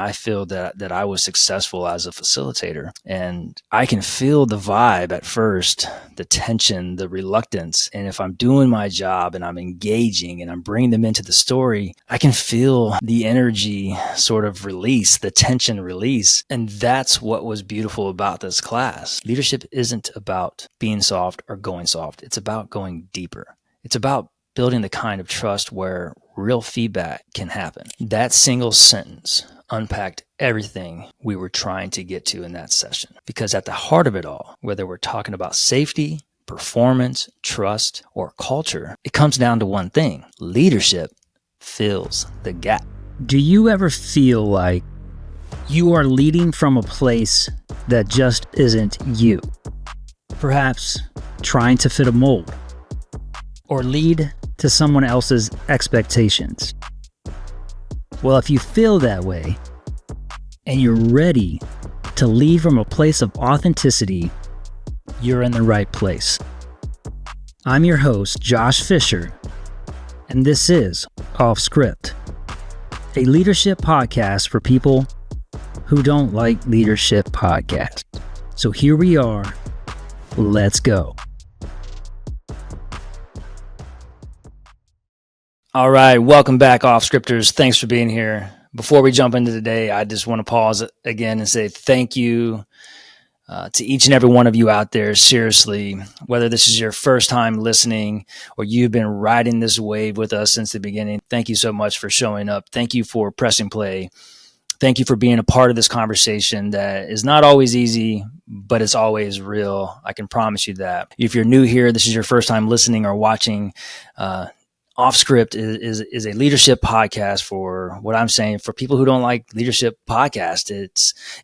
I feel that I was successful as a facilitator, and I can feel the vibe at first, the tension, the reluctance. And if I'm doing my job and I'm engaging and I'm bringing them into the story, I can feel the energy sort of release, the tension release. And that's what was beautiful about this class. Leadership isn't about being soft or going soft. It's about going deeper. It's about building the kind of trust where real feedback can happen. That single sentence unpacked everything we were trying to get to in that session. Because at the heart of it all, whether we're talking about safety, performance, trust, or culture, it comes down to one thing: leadership fills the gap. Do you ever feel like you are leading from a place that just isn't you? Perhaps trying to fit a mold or lead to someone else's expectations. Well, if you feel that way and you're ready to lead from a place of authenticity, you're in the right place. I'm your host, Josh Fisher, and this is OffScript, a leadership podcast for people who don't like leadership podcasts. So here we are. Let's go. All right, welcome back, OffScripters. Thanks for being here. Before we jump into today, I just want to pause again and say thank you to each and every one of you out there. Seriously, whether this is your first time listening or you've been riding this wave with us since the beginning, thank you so much for showing up. Thank you for pressing play. Thank you for being a part of this conversation that is not always easy, but it's always real. I can promise you that. If you're new here, this is your first time listening or watching, OffScript is a leadership podcast for what I'm saying for people who don't like leadership podcast.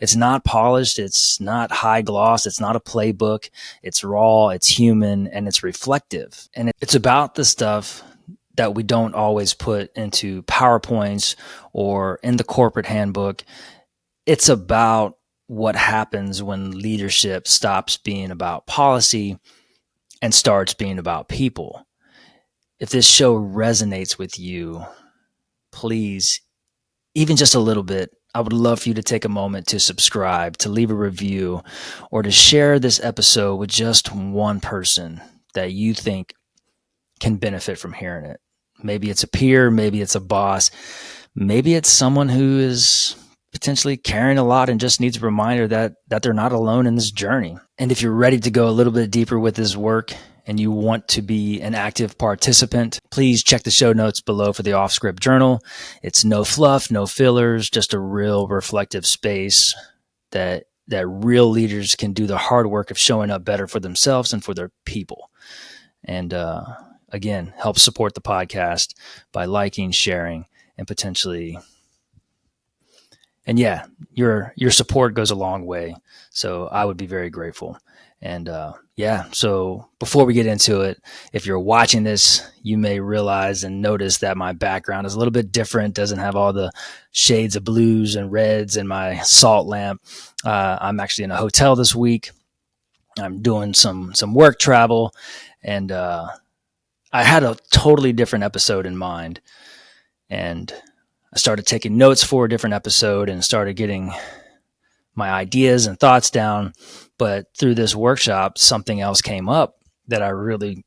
It's not polished. It's not high gloss. It's not a playbook. It's raw. It's human, and it's reflective. And it's about the stuff that we don't always put into PowerPoints or in the corporate handbook. It's about what happens when leadership stops being about policy and starts being about people. If this show resonates with you, please, even just a little bit, I would love for you to take a moment to subscribe, to leave a review, or to share this episode with just one person that you think can benefit from hearing it. Maybe it's a peer, maybe it's a boss, maybe it's someone who is potentially carrying a lot and just needs a reminder that they're not alone in this journey. And if you're ready to go a little bit deeper with this work and you want to be an active participant, please check the show notes below for the OffScript journal. It's no fluff, no fillers, just a real reflective space that real leaders can do the hard work of showing up better for themselves and for their people. And again, help support the podcast by liking, sharing, and potentially, and yeah, your support goes a long way. So I would be very grateful. And so before we get into it, if you're watching this, you may realize and notice that my background is a little bit different, doesn't have all the shades of blues and reds in my salt lamp. I'm actually in a hotel this week. I'm doing some work travel, and I had a totally different episode in mind. And I started taking notes for a different episode and started getting my ideas and thoughts down. But through this workshop, something else came up that I really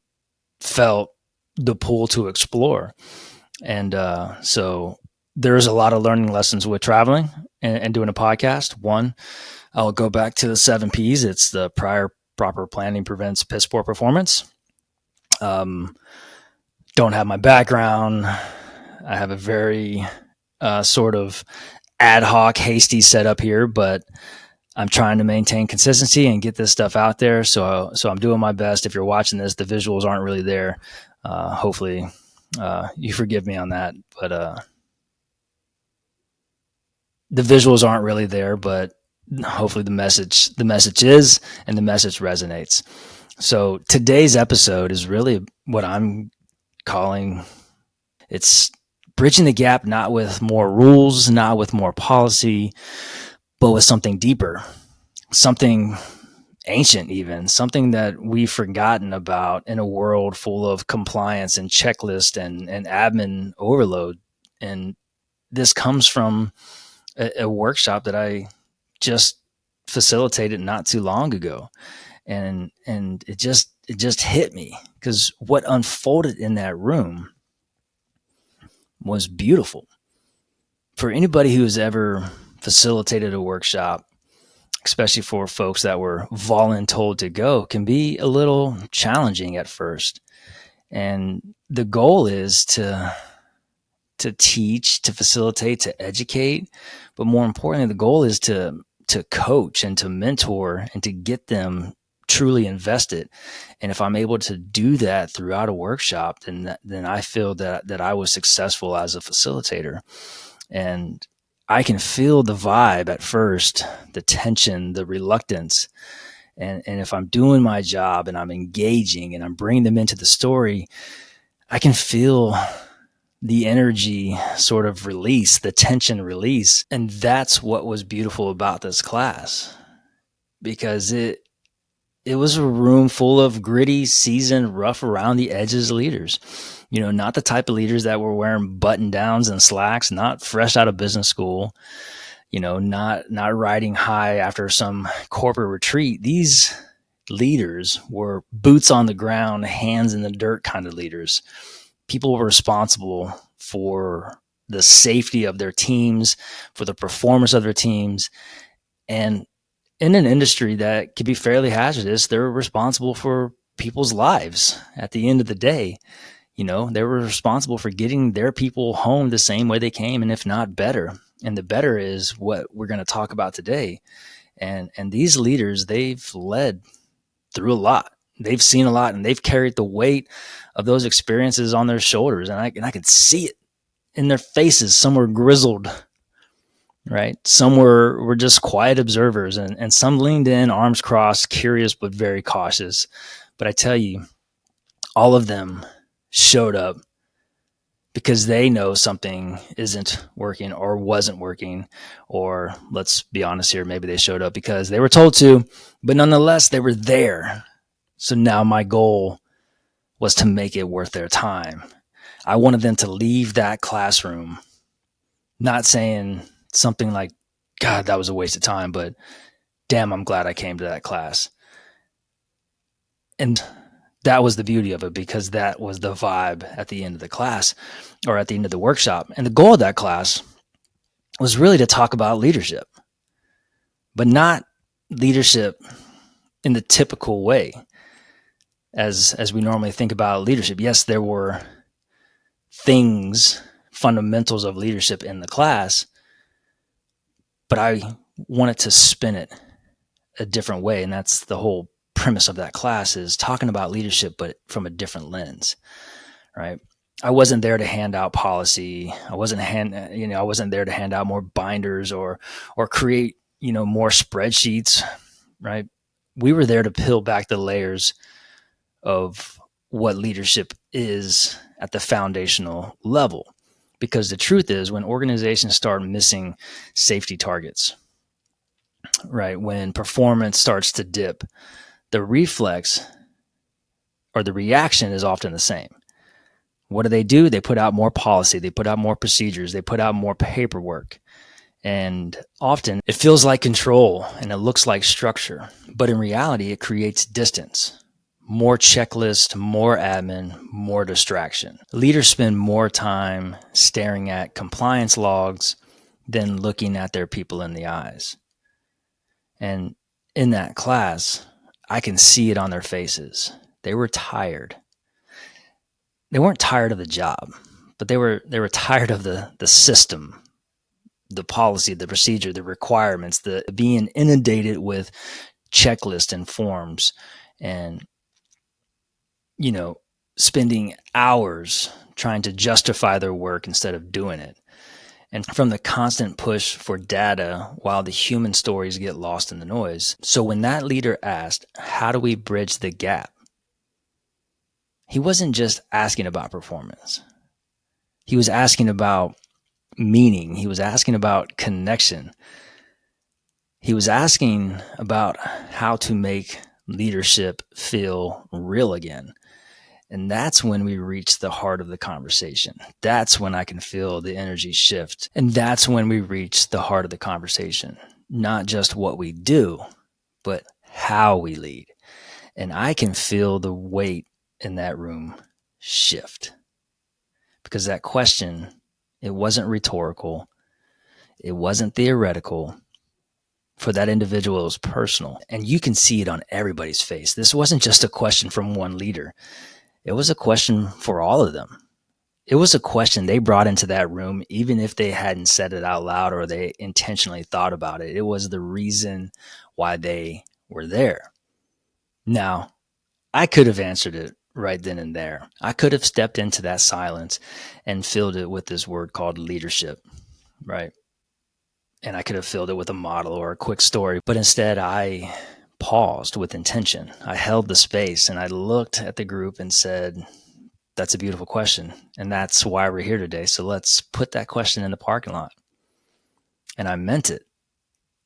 felt the pull to explore. And so there's a lot of learning lessons with traveling and doing a podcast. One, I'll go back to the 7 Ps. It's the prior proper planning prevents piss poor performance. Don't have my background. I have a very sort of ad hoc, hasty setup here, but I'm trying to maintain consistency and get this stuff out there. So I'm doing my best. If you're watching this, the visuals aren't really there. Hopefully you forgive me on that, but the visuals aren't really there, but hopefully the message is, and the message resonates. So today's episode is really what I'm calling, it's bridging the gap, not with more rules, not with more policy, but with something deeper, something ancient even, something that we've forgotten about in a world full of compliance and checklist and admin overload. And this comes from a workshop that I just facilitated not too long ago. And it just hit me, because what unfolded in that room was beautiful. For anybody who's ever facilitated a workshop, especially for folks that were voluntold to go, can be a little challenging at first. And the goal is to teach, to facilitate, to educate, but more importantly, the goal is to coach and to mentor and to get them truly invested. And if I'm able to do that throughout a workshop, then I feel that I was successful as a facilitator. And I can feel the vibe at first, the tension, the reluctance. And if I'm doing my job and I'm engaging and I'm bringing them into the story, I can feel the energy sort of release, the tension release. And that's what was beautiful about this class, because it was a room full of gritty, seasoned, rough around the edges leaders. Not the type of leaders that were wearing button downs and slacks, not fresh out of business school, not riding high after some corporate retreat. These leaders were boots on the ground, hands in the dirt kind of leaders. People were responsible for the safety of their teams, for the performance of their teams. And in an industry that can be fairly hazardous, they're responsible for people's lives at the end of the day. They were responsible for getting their people home the same way they came, and if not better. And the better is what we're going to talk about today. And these leaders, they've led through a lot. They've seen a lot, and they've carried the weight of those experiences on their shoulders. And I could see it in their faces. Some were grizzled, right? Some were just quiet observers, and some leaned in, arms crossed, curious but very cautious. But I tell you, all of them showed up because they know something isn't working or wasn't working. Or let's be honest here, maybe they showed up because they were told to, but nonetheless, they were there. So now my goal was to make it worth their time. I wanted them to leave that classroom not saying something like, God, that was a waste of time, but damn, I'm glad I came to that class. And that was the beauty of it, because that was the vibe at the end of the class, or at the end of the workshop. And the goal of that class was really to talk about leadership, but not leadership in the typical way as we normally think about leadership. Yes, there were things, fundamentals of leadership in the class, but I wanted to spin it a different way. And that's the whole premise of that class, is talking about leadership, but from a different lens, right? I wasn't there to hand out policy. I wasn't there to hand out more binders or create, more spreadsheets, right? We were there to peel back the layers of what leadership is at the foundational level. Because the truth is, when organizations start missing safety targets, right, when performance starts to dip, the reflex or the reaction is often the same. What do? They put out more policy, they put out more procedures, they put out more paperwork. And often it feels like control and it looks like structure, but in reality, it creates distance. More checklist, more admin, more distraction. Leaders spend more time staring at compliance logs than looking at their people in the eyes. And in that class, I can see it on their faces. They were tired. They weren't tired of the job, but they were tired of the system, the policy, the procedure, the requirements, the being inundated with checklists and forms, and spending hours trying to justify their work instead of doing it. And from the constant push for data while the human stories get lost in the noise. So when that leader asked, how do we bridge the gap? He wasn't just asking about performance. He was asking about meaning. He was asking about connection. He was asking about how to make leadership feel real again. And that's when we reach the heart of the conversation. That's when I can feel the energy shift. And that's when we reach the heart of the conversation. Not just what we do, but how we lead. And I can feel the weight in that room shift. Because that question, it wasn't rhetorical. It wasn't theoretical. For that individual, it was personal. And you can see it on everybody's face. This wasn't just a question from one leader. It was a question for all of them. It was a question they brought into that room, even if they hadn't said it out loud or they intentionally thought about it. It was the reason why they were there. Now, I could have answered it right then and there. I could have stepped into that silence and filled it with this word called leadership, right? And I could have filled it with a model or a quick story, but instead I paused with intention. I held the space and I looked at the group and said, that's a beautiful question. And that's why we're here today. So let's put that question in the parking lot. And I meant it.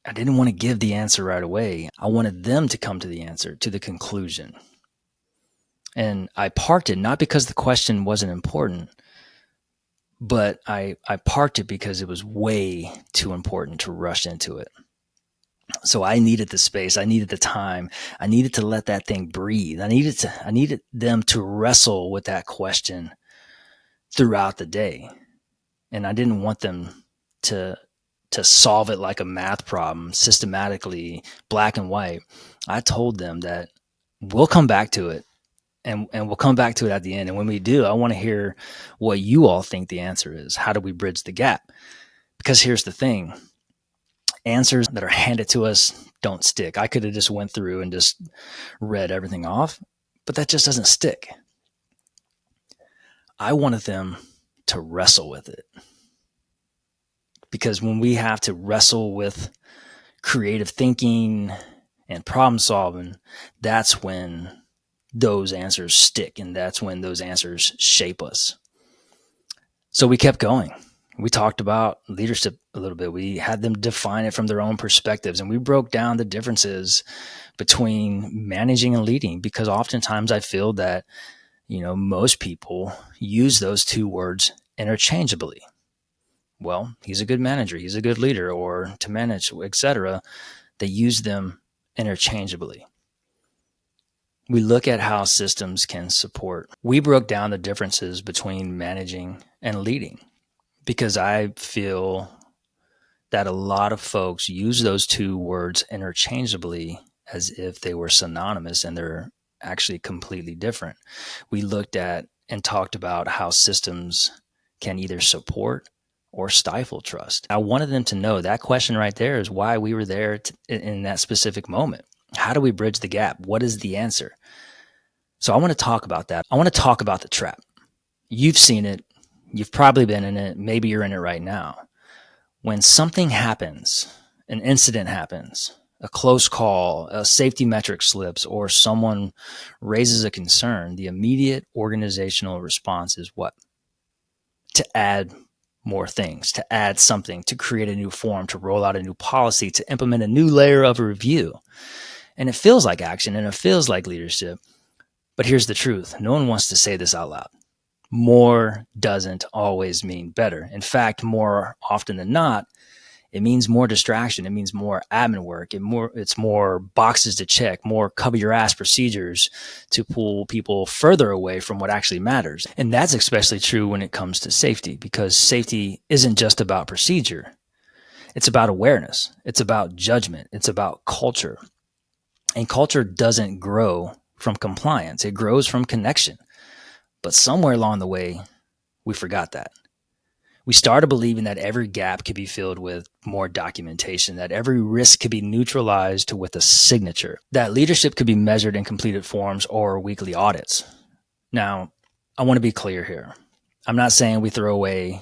I didn't want to give the answer right away. I wanted them to come to the answer, to the conclusion. And I parked it not because the question wasn't important, but I parked it because it was way too important to rush into it. So I needed the space. I needed the time. I needed to let that thing breathe. I needed them to wrestle with that question throughout the day. And I didn't want them to solve it like a math problem, systematically, black and white. I told them that we'll come back to it, and we'll come back to it at the end. And when we do, I want to hear what you all think the answer is. How do we bridge the gap? Because here's the thing. Answers that are handed to us don't stick. I could have just went through and just read everything off, but that just doesn't stick. I wanted them to wrestle with it. Because when we have to wrestle with creative thinking and problem solving, that's when those answers stick and that's when those answers shape us. So we kept going. We talked about leadership a little bit. We had them define it from their own perspectives, and we broke down the differences between managing and leading, because oftentimes I feel that, most people use those two words interchangeably. Well, he's a good manager, he's a good leader, or to manage, etc. They use them interchangeably. We look at how systems can support. We broke down the differences between managing and leading, because I feel that a lot of folks use those two words interchangeably as if they were synonymous, and they're actually completely different. We looked at and talked about how systems can either support or stifle trust. I wanted them to know that question right there is why we were there in that specific moment. How do we bridge the gap? What is the answer? So I want to talk about that. I want to talk about the trap. You've seen it. You've probably been in it. Maybe you're in it right now. When something happens, an incident happens, a close call, a safety metric slips, or someone raises a concern, the immediate organizational response is what? To add more things, to add something, to create a new form, to roll out a new policy, to implement a new layer of review. And it feels like action and it feels like leadership. But here's the truth. No one wants to say this out loud. More doesn't always mean better. In fact, more often than not, it means more distraction. It means more admin work. It's more boxes to check, more cover your ass procedures to pull people further away from what actually matters. And that's especially true when it comes to safety, because safety isn't just about procedure. It's about awareness. It's about judgment. It's about culture. And culture doesn't grow from compliance. It grows from connection. But somewhere along the way, we forgot that. We started believing that every gap could be filled with more documentation, that every risk could be neutralized with a signature, that leadership could be measured in completed forms or weekly audits. Now, I want to be clear here. I'm not saying we throw away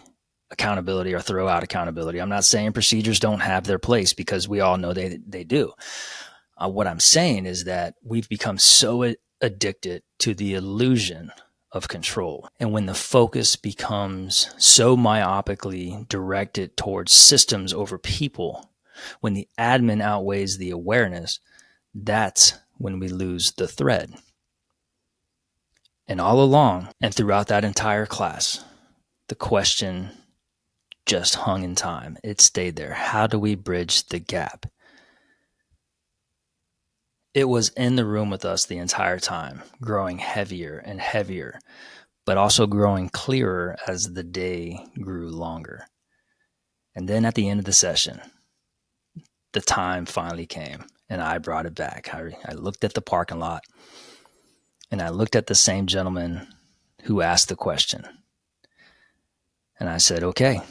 accountability or throw out accountability. I'm not saying procedures don't have their place, because we all know they do. What I'm saying is that we've become so addicted to the illusion of control. And when the focus becomes so myopically directed towards systems over people, when the admin outweighs the awareness, that's when we lose the thread. And all along and throughout that entire class, the question just hung in time. It stayed there. How do we bridge the gap? It was in the room with us the entire time, growing heavier and heavier, but also growing clearer as the day grew longer. And then at the end of the session, the time finally came and I brought it back. I looked at the parking lot and I looked at the same gentleman who asked the question. And I said, okay,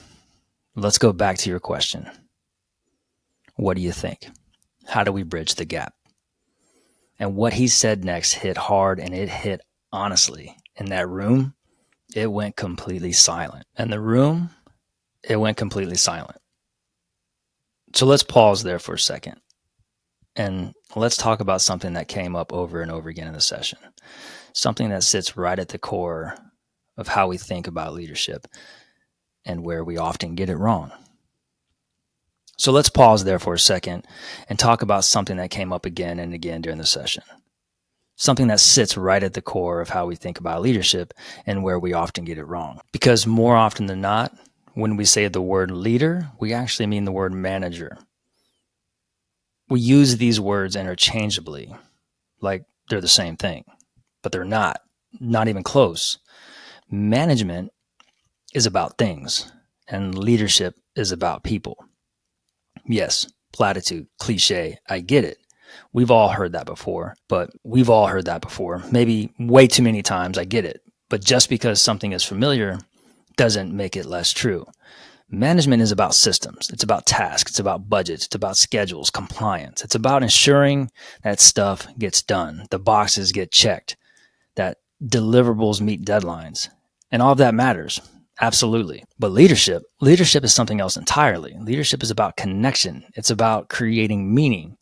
let's go back to your question. What do you think? How do we bridge the gap? And what he said next hit hard, and it hit honestly. In that room, it went completely silent. In the room, it went completely silent. So let's pause there for a second. And let's talk about something that came up over and over again in the session. Something that sits right at the core of how we think about leadership and where we often get it wrong. So let's pause there for a second and talk about something that came up again and again during the session. Something that sits right at the core of how we think about leadership and where we often get it wrong. Because more often than not, when we say the word leader, we actually mean the word manager. We use these words interchangeably, like they're the same thing, but they're not even close. Management is about things, and leadership is about people. Yes, platitude, cliche, I get it. We've all heard that before, maybe way too many times, I get it. But just because something is familiar doesn't make it less true. Management is about systems. It's about tasks. It's about budgets. It's about schedules, compliance. It's about ensuring that stuff gets done, the boxes get checked, that deliverables meet deadlines. And all of that matters. Absolutely. But leadership is something else entirely. Leadership is about connection. It's about creating meaning.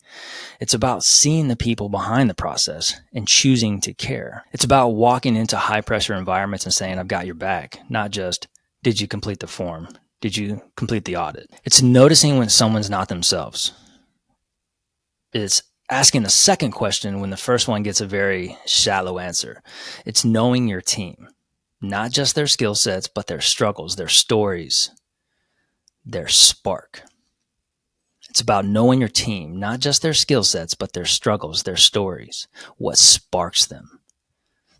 It's about seeing the people behind the process and choosing to care. It's about walking into high pressure environments and saying, I've got your back, not just, did you complete the form? Did you complete the audit? It's noticing when someone's not themselves. It's asking the second question when the first one gets a very shallow answer. It's knowing your team. Not just their skill sets, but their struggles, their stories, their spark. It's about knowing your team, not just their skill sets, but their struggles, their stories, what sparks them.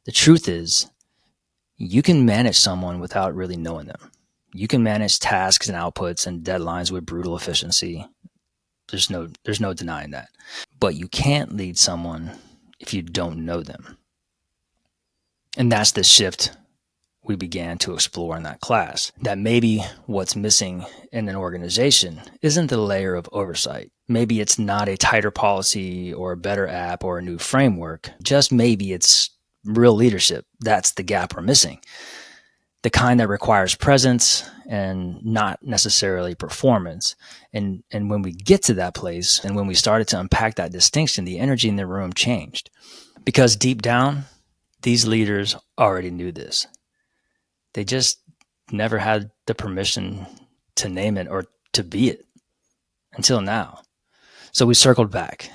The truth is, you can manage someone without really knowing them. You can manage tasks and outputs and deadlines with brutal efficiency. There's no denying that. But you can't lead someone if you don't know them. And that's the shift we began to explore in that class, that maybe what's missing in an organization isn't the layer of oversight. Maybe it's not a tighter policy or a better app or a new framework. Just maybe it's real leadership. That's the gap we're missing. The kind that requires presence and not necessarily performance. And when we get to that place and when we started to unpack that distinction, the energy in the room changed. Because deep down, these leaders already knew this. They just never had the permission to name it or to be it until now. So we circled back.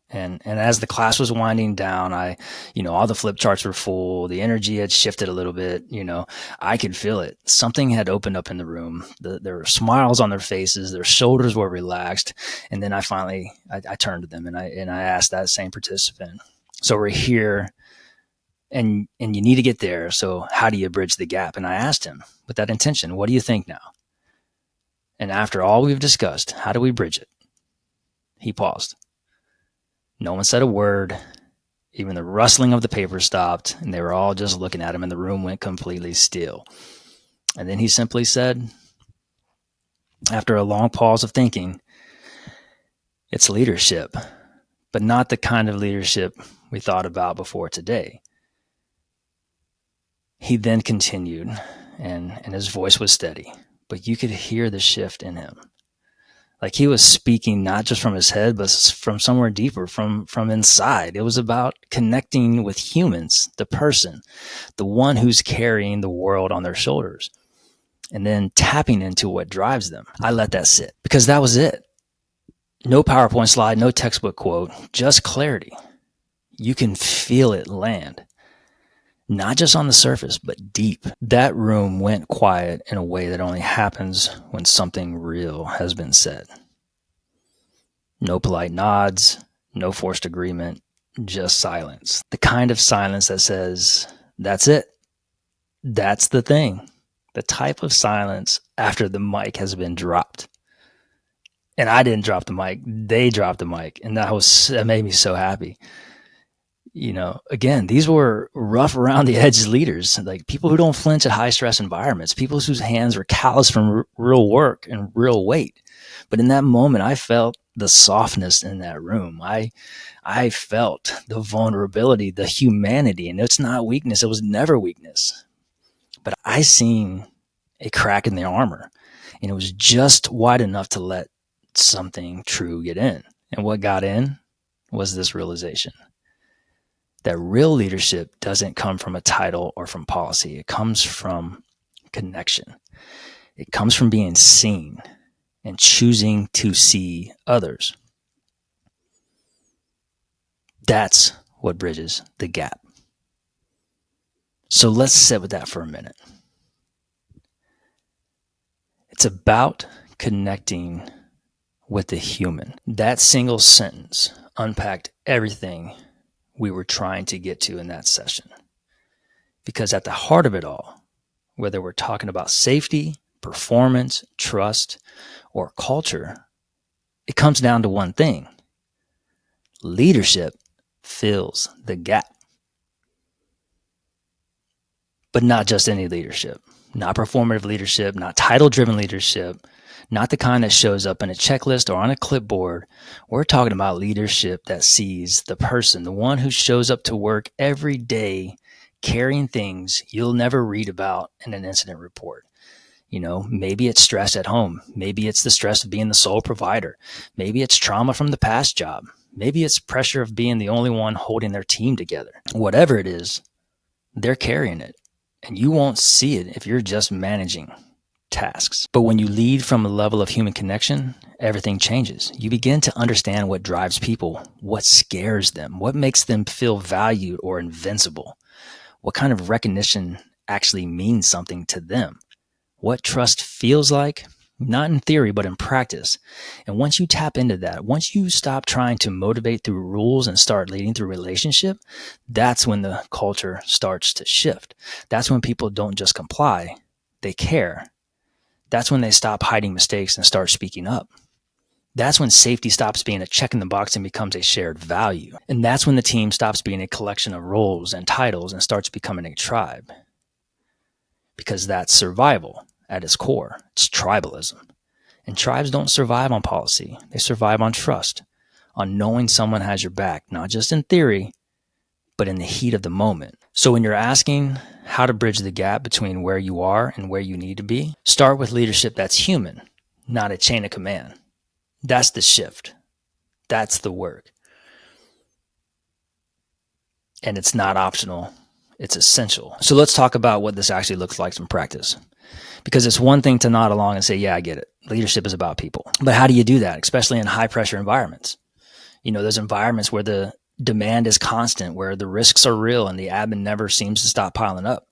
And as the class was winding down, all the flip charts were full. The energy had shifted a little bit. I could feel it. Something had opened up in the room. There were smiles on their faces. Their shoulders were relaxed. And then I turned to them and I asked that same participant, so we're here and you need to get there. So how do you bridge the gap? And I asked him with that intention, what do you think now? And after all we've discussed, how do we bridge it? He paused. No one said a word. Even the rustling of the paper stopped, and they were all just looking at him, and the room went completely still. And then he simply said, after a long pause of thinking, it's leadership, but not the kind of leadership we thought about before today. He then continued, and his voice was steady, but you could hear the shift in him. Like he was speaking not just from his head, but from somewhere deeper, from inside. It was about connecting with humans, the person, the one who's carrying the world on their shoulders, and then tapping into what drives them. I let that sit because that was it. No PowerPoint slide, no textbook quote, just clarity. You can feel it land. not just on the surface, but deep. That room went quiet in a way that only happens when something real has been said. No polite nods, no forced agreement, just silence. The kind of silence that says, that's it. That's the thing. The type of silence after the mic has been dropped. And I didn't drop the mic. They dropped the mic. And that made me so happy. Again, these were rough around the edges leaders, like people who don't flinch at high stress environments, people whose hands were calloused from real work and real weight. But in that moment, I felt the softness in that room. I felt the vulnerability, the humanity, and it's not weakness. It was never weakness. But I seen a crack in the armor, and it was just wide enough to let something true get in. And what got in was this realization that real leadership doesn't come from a title or from policy. It comes from connection. It comes from being seen and choosing to see others. That's what bridges the gap. So let's sit with that for a minute. It's about connecting with the human. That single sentence unpacked everything we were trying to get to in that session. Because at the heart of it all, whether we're talking about safety, performance, trust, or culture, it comes down to one thing. Leadership fills the gap. But not just any leadership, not performative leadership, not title-driven leadership, not the kind that shows up in a checklist or on a clipboard. We're talking about leadership that sees the person, the one who shows up to work every day carrying things you'll never read about in an incident report. Maybe it's stress at home. Maybe it's the stress of being the sole provider. Maybe it's trauma from the past job. Maybe it's pressure of being the only one holding their team together. Whatever it is, they're carrying it. And you won't see it if you're just managing tasks. But when you lead from a level of human connection, everything changes. You begin to understand what drives people, what scares them, what makes them feel valued or invincible, what kind of recognition actually means something to them, what trust feels like, not in theory, but in practice. And once you tap into that, once you stop trying to motivate through rules and start leading through relationship, that's when the culture starts to shift. That's when people don't just comply, they care. That's when they stop hiding mistakes and start speaking up. That's when safety stops being a check in the box and becomes a shared value. And that's when the team stops being a collection of roles and titles and starts becoming a tribe. Because that's survival at its core. It's tribalism. And tribes don't survive on policy. They survive on trust, on knowing someone has your back, not just in theory, but in the heat of the moment. So when you're asking how to bridge the gap between where you are and where you need to be, start with leadership that's human, not a chain of command. That's the shift. That's the work. And it's not optional. It's essential. So let's talk about what this actually looks like in practice. Because it's one thing to nod along and say, yeah, I get it. Leadership is about people. But how do you do that, especially in high pressure environments? Those environments where the demand is constant, where the risks are real and the admin never seems to stop piling up.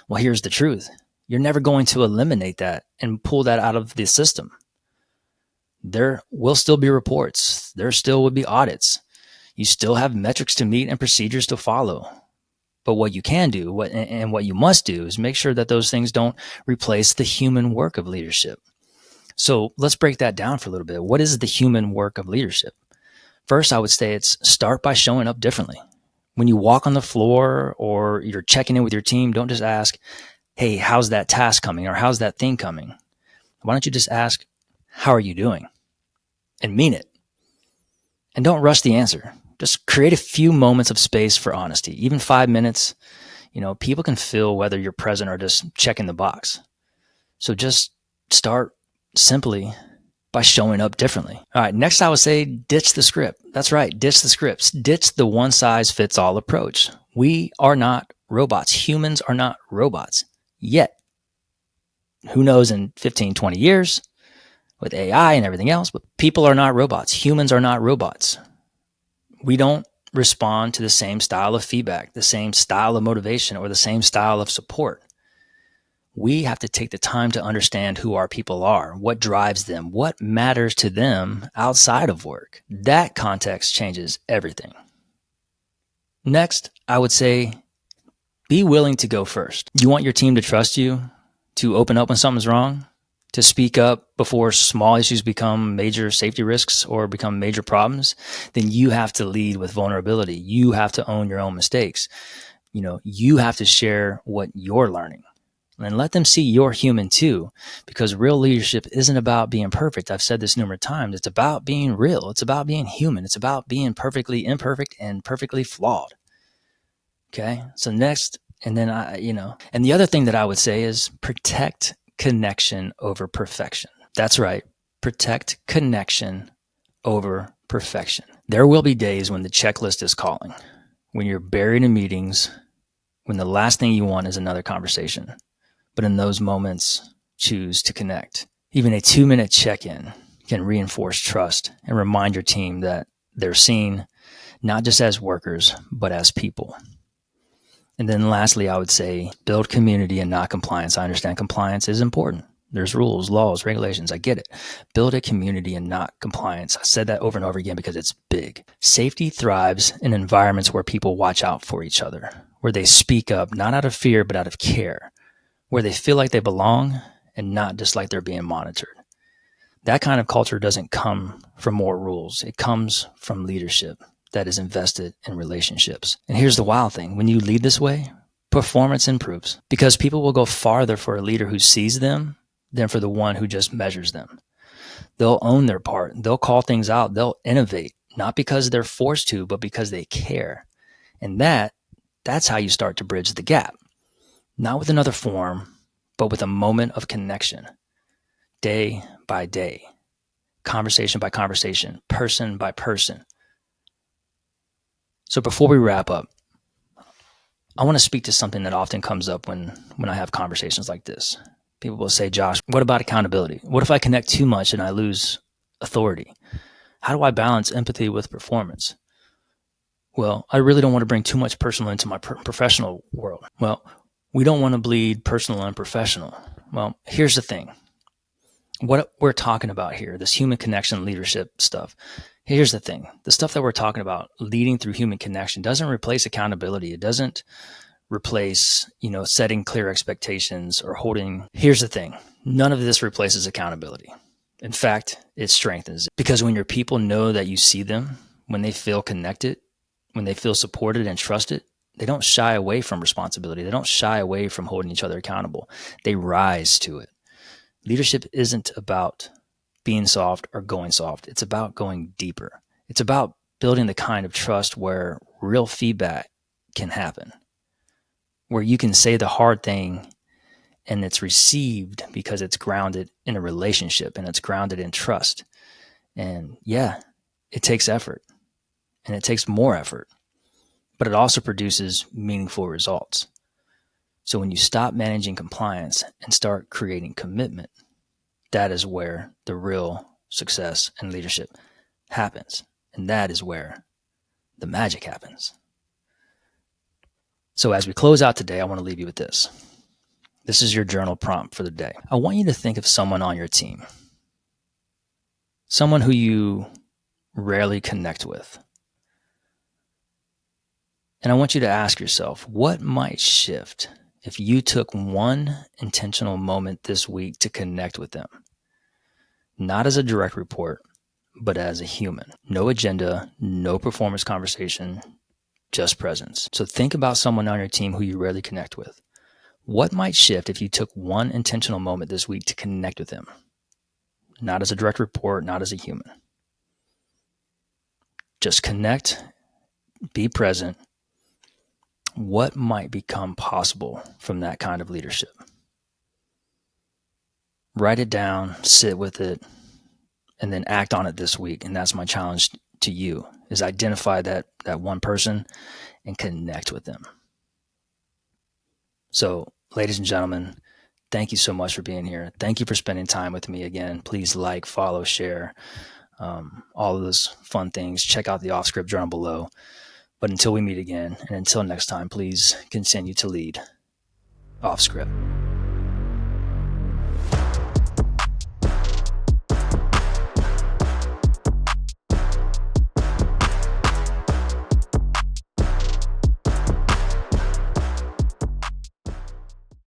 Well, here's the truth. You're never going to eliminate that and pull that out of the system. There will still be reports. There still would be audits. You still have metrics to meet and procedures to follow. But what you can do, what you must do, is make sure that those things don't replace the human work of leadership. So let's break that down for a little bit. What is the human work of leadership? First, I would say it's start by showing up differently. When you walk on the floor or you're checking in with your team, don't just ask, hey, how's that task coming? Or how's that thing coming? Why don't you just ask, how are you doing? And mean it. And don't rush the answer. Just create a few moments of space for honesty, even 5 minutes. People can feel whether you're present or just checking the box. So just start simply by showing up differently. All right, next I would say ditch the script. That's right, ditch the scripts. Ditch the one-size-fits-all approach. We are not robots. Humans are not robots yet. Who knows in 15, 20 years with AI and everything else, but people are not robots. Humans are not robots. We don't respond to the same style of feedback, the same style of motivation, or the same style of support. We have to take the time to understand who our people are, what drives them, what matters to them outside of work. That context changes everything. Next, I would say be willing to go first. You want your team to trust you, to open up when something's wrong, to speak up before small issues become major safety risks or become major problems, then you have to lead with vulnerability. You have to own your own mistakes. You have to share what you're learning. And let them see you're human too, because real leadership isn't about being perfect. I've said this numerous times. It's about being real. It's about being human. It's about being perfectly imperfect and perfectly flawed. Okay. So next, and then and the other thing that I would say is protect connection over perfection. That's right. Protect connection over perfection. There will be days when the checklist is calling, when you're buried in meetings, when the last thing you want is another conversation. But in those moments, choose to connect. Even a 2-minute check-in can reinforce trust and remind your team that they're seen not just as workers, but as people. And then lastly, I would say build community and not compliance. I understand compliance is important. There's rules, laws, regulations. I get it. Build a community and not compliance. I said that over and over again because it's big. Safety thrives in environments where people watch out for each other, where they speak up, not out of fear, but out of care, where they feel like they belong and not just like they're being monitored. That kind of culture doesn't come from more rules. It comes from leadership that is invested in relationships. And here's the wild thing. When you lead this way, performance improves because people will go farther for a leader who sees them than for the one who just measures them. They'll own their part. They'll call things out. They'll innovate, not because they're forced to, but because they care. And that's how you start to bridge the gap. Not with another form, but with a moment of connection, day by day, conversation by conversation, person by person. So before we wrap up, I want to speak to something that often comes up when I have conversations like this. People will say, Josh, what about accountability? What if I connect too much and I lose authority? How do I balance empathy with performance? Well, I really don't want to bring too much personal into my professional world. Well, we don't want to bleed personal and professional. Well, here's the thing. What we're talking about here, this human connection leadership stuff, here's the thing. The stuff that we're talking about, leading through human connection, doesn't replace accountability. It doesn't replace, setting clear expectations or holding. Here's the thing. None of this replaces accountability. In fact, it strengthens it. Because when your people know that you see them, when they feel connected, when they feel supported and trusted, they don't shy away from responsibility. They don't shy away from holding each other accountable. They rise to it. Leadership isn't about being soft or going soft. It's about going deeper. It's about building the kind of trust where real feedback can happen, where you can say the hard thing and it's received because it's grounded in a relationship and it's grounded in trust. And yeah, it takes effort and it takes more effort, but it also produces meaningful results. So when you stop managing compliance and start creating commitment, that is where the real success in leadership happens. And that is where the magic happens. So as we close out today, I want to leave you with this. This is your journal prompt for the day. I want you to think of someone on your team, someone who you rarely connect with. And I want you to ask yourself, what might shift if you took one intentional moment this week to connect with them? Not as a direct report, but as a human. No agenda, no performance conversation, just presence. So think about someone on your team who you rarely connect with. What might shift if you took one intentional moment this week to connect with them? Not as a direct report, not as a human. Just connect, be present. What might become possible from that kind of leadership? Write it down, sit with it, and then act on it this week. And that's my challenge to you, is identify that one person and connect with them. So, ladies and gentlemen, thank you so much for being here. Thank you for spending time with me again. Please like, follow, share, all of those fun things. Check out the OffScript journal below. But until we meet again, and until next time, please continue to lead off script.